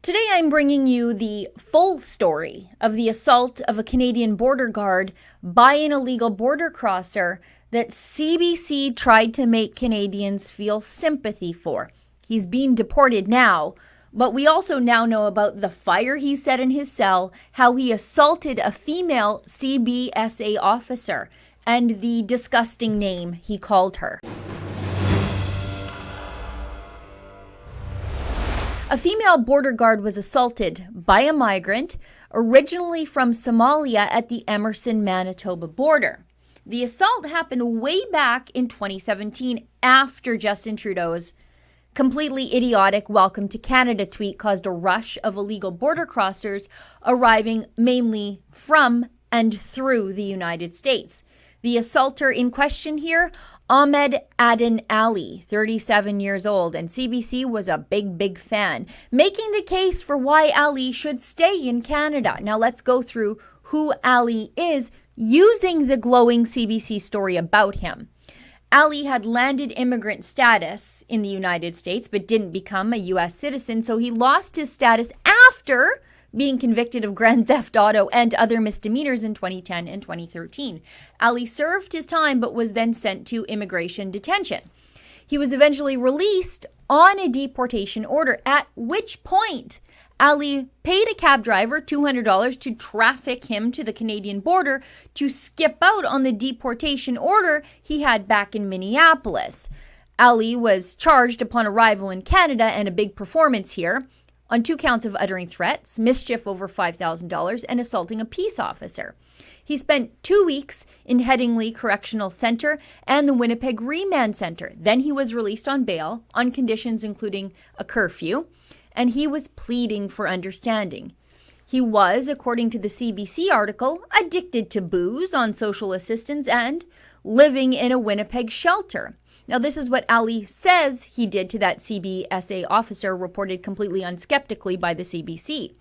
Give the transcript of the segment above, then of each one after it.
Today I'm bringing you the full story of the assault of a Canadian border guard by an illegal border crosser that CBC tried to make Canadians feel sympathy for. He's being deported now, but we also now know about the fire he set in his cell, how he assaulted a female CBSA officer, and the disgusting name he called her. A female border guard was assaulted by a migrant, originally from Somalia at the Emerson-Manitoba border. The assault happened way back in 2017 after Justin Trudeau's completely idiotic welcome to Canada tweet caused a rush of illegal border crossers arriving mainly from and through the United States. The assaulter in question here, Ahmed Aden Ali, 37 years old, and CBC was a big fan, making the case for why Ali should stay in Canada. Now let's go through who Ali is using the glowing CBC story about him. Ali had landed immigrant status in the United States but didn't become a U.S. citizen, so he lost his status after being convicted of grand theft auto and other misdemeanors in 2010 and 2013. Ali served his time but was then sent to immigration detention. He was eventually released on a deportation order, at which point Ali paid a cab driver $200 to traffic him to the Canadian border to skip out on the deportation order he had back in Minneapolis. Ali was charged upon arrival in Canada, and a big performance here, on 2 counts of uttering threats, mischief over $5,000, and assaulting a peace officer. He spent 2 weeks in Headingley Correctional Center and the Winnipeg Remand Center. Then he was released on bail on conditions including a curfew, and he was pleading for understanding. He was, according to the CBC article, addicted to booze, on social assistance, and living in a Winnipeg shelter. Now, this is what Ali says he did to that CBSA officer, reported completely unskeptically by the CBC.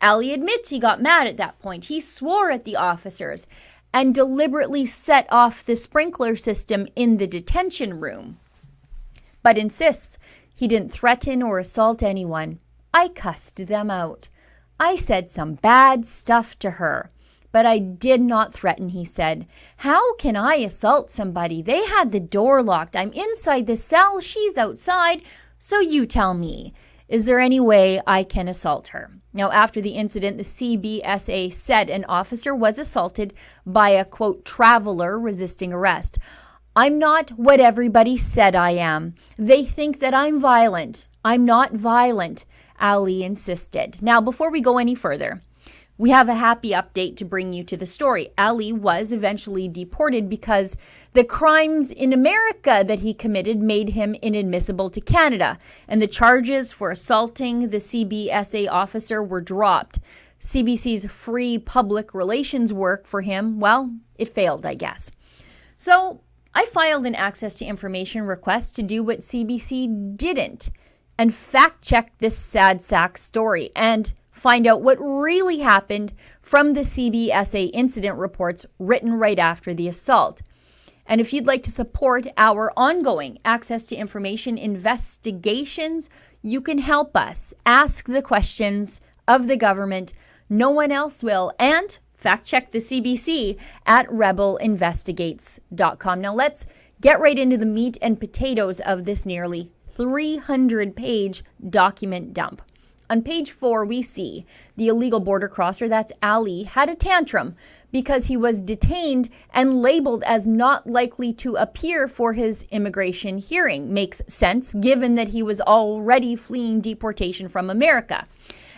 Ali admits he got mad at that point. He swore at the officers and deliberately set off the sprinkler system in the detention room, but insists he didn't threaten or assault anyone. I cussed them out. I said some bad stuff to her, but I did not threaten, he said. How can I assault somebody? They had the door locked. I'm inside the cell. She's outside. So you tell me, is there any way I can assault her? Now, after the incident, the CBSA said an officer was assaulted by a, quote, traveler resisting arrest. I'm not what everybody said I am. They think that I'm violent. I'm not violent, Ali insisted. Now, before we go any further, we have a happy update to bring you to the story. Ali was eventually deported because the crimes in America that he committed made him inadmissible to Canada, and the charges for assaulting the CBSA officer were dropped. CBC's free public relations work for him, well, it failed, I guess. So I filed an access to information request to do what CBC didn't and fact-check this sad sack story and find out what really happened from the CBSA incident reports written right after the assault. And if you'd like to support our ongoing access to information investigations, you can help us ask the questions of the government no one else will, and fact check the CBC at rebelinvestigates.com. Now let's get right into the meat and potatoes of this nearly 300-page document dump. On page 4, we see the illegal border crosser, that's Ali, had a tantrum because he was detained and labeled as not likely to appear for his immigration hearing. Makes sense, given that he was already fleeing deportation from America.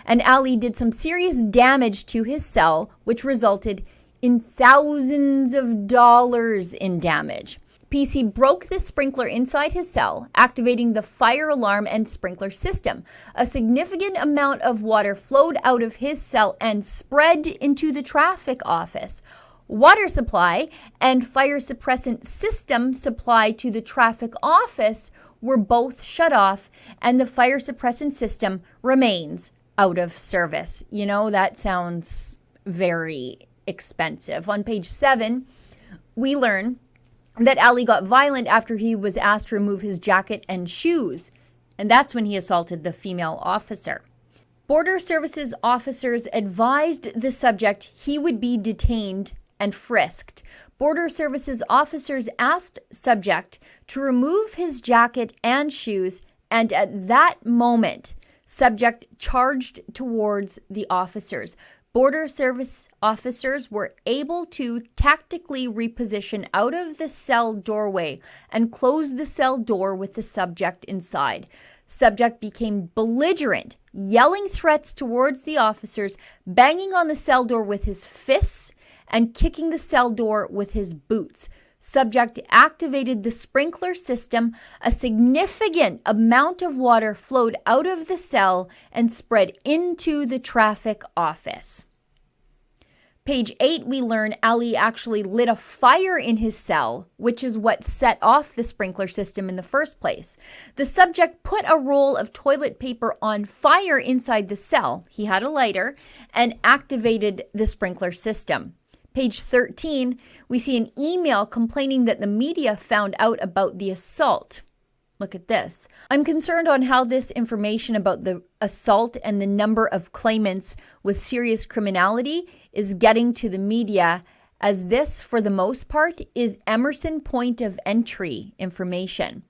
And Ali did some serious damage to his cell, which resulted in thousands of dollars in damage. PC broke the sprinkler inside his cell, activating the fire alarm and sprinkler system. A significant amount of water flowed out of his cell and spread into the traffic office. Water supply and fire suppressant system supply to the traffic office were both shut off, and the fire suppressant system remains out of service. You know, that sounds very expensive. On page 7, we learn that Ali got violent after he was asked to remove his jacket and shoes, and that's when he assaulted the female officer. Border Services officers advised the subject he would be detained and frisked. Border Services officers asked subject to remove his jacket and shoes, and at that moment, subject charged towards the officers. Border Service officers were able to tactically reposition out of the cell doorway and close the cell door with the subject inside. Subject became belligerent, yelling threats towards the officers, banging on the cell door with his fists, and kicking the cell door with his boots. Subject activated the sprinkler system. A significant amount of water flowed out of the cell and spread into the traffic office. Page 8, we learn Ali actually lit a fire in his cell, which is what set off the sprinkler system in the first place. The subject put a roll of toilet paper on fire inside the cell. He had a lighter and activated the sprinkler system. Page 13, we see an email complaining that the media found out about the assault. Look at this. I'm concerned on how this information about the assault and the number of claimants with serious criminality is getting to the media, as this, for the most part, is Emerson point of entry information.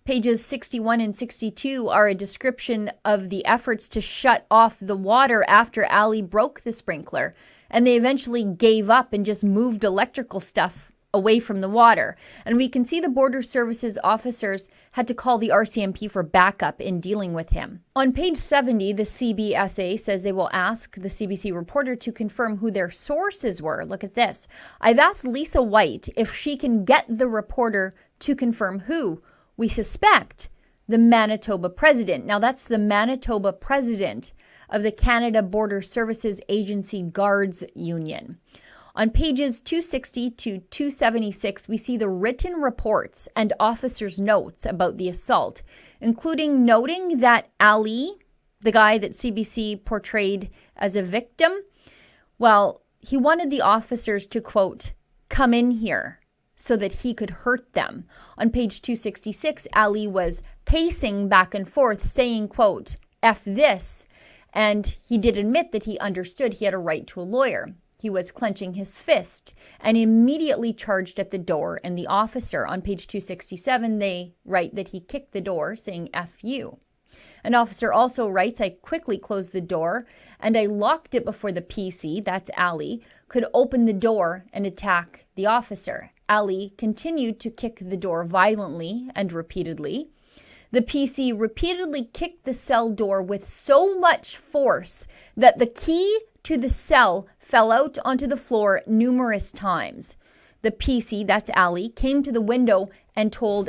Pages 61 and 62 are a description of the efforts to shut off the water after Ali broke the sprinkler, and they eventually gave up and just moved electrical stuff away from the water. And we can see the Border Services officers had to call the RCMP for backup in dealing with him. On page 70, the CBSA says they will ask the CBC reporter to confirm who their sources were. Look at this. I've asked Lisa White if she can get the reporter to confirm who. We suspect the Manitoba president. Now that's the Manitoba president of the Canada Border Services Agency Guards Union. On pages 260 to 276, we see the written reports and officers' notes about the assault, including noting that Ali, the guy that CBC portrayed as a victim, well, he wanted the officers to, quote, come in here so that he could hurt them. On page 266, Ali was pacing back and forth saying, quote, F this, and he did admit that he understood he had a right to a lawyer. He was clenching his fist and immediately charged at the door and the officer. On page 267, they write that he kicked the door, saying, F you. An officer also writes, I quickly closed the door and I locked it before the PC, that's Ali, could open the door and attack the officer. Ali continued to kick the door violently and repeatedly. The PC repeatedly kicked the cell door with so much force that the key to the cell fell out onto the floor numerous times. The PC, that's Ali, came to the window and told,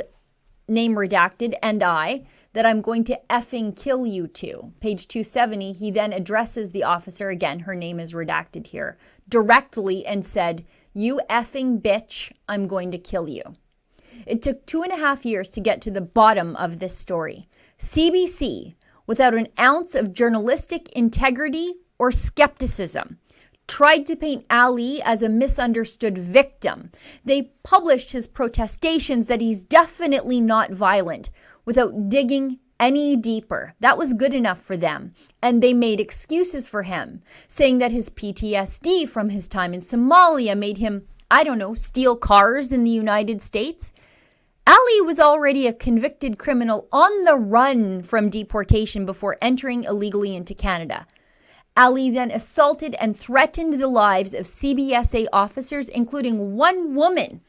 name redacted, and I, that I'm going to effing kill you two. Page 270, he then addresses the officer, again, her name is redacted here, directly and said, you effing bitch, I'm going to kill you. It took 2.5 years to get to the bottom of this story. CBC, without an ounce of journalistic integrity or skepticism, tried to paint Ali as a misunderstood victim. They published his protestations that he's definitely not violent without digging any deeper. That was good enough for them. And they made excuses for him, saying that his PTSD from his time in Somalia made him, steal cars in the United States. Ali was already a convicted criminal on the run from deportation before entering illegally into Canada. Ali then assaulted and threatened the lives of CBSA officers, including one woman,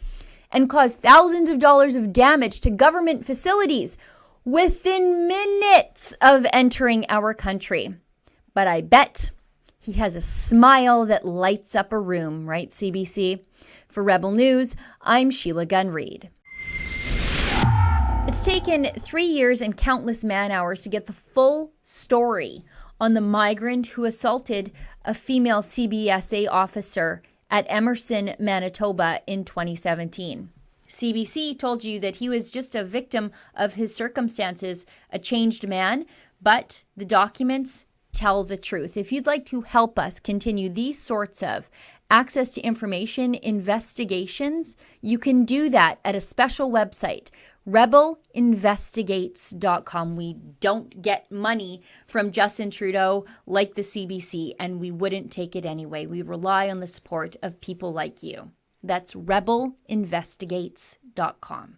and caused thousands of dollars of damage to government facilities within minutes of entering our country. But I bet he has a smile that lights up a room, right, CBC? For Rebel News, I'm Sheila Gunn Reid. It's taken 3 years and countless man-hours to get the full story on the migrant who assaulted a female CBSA officer at Emerson, Manitoba in 2017. CBC told you that he was just a victim of his circumstances, a changed man, but the documents tell the truth. If you'd like to help us continue these sorts of access to information investigations, you can do that at a special website, rebelinvestigates.com. We don't get money from Justin Trudeau like the CBC, and we wouldn't take it anyway. We rely on the support of people like you. That's rebelinvestigates.com.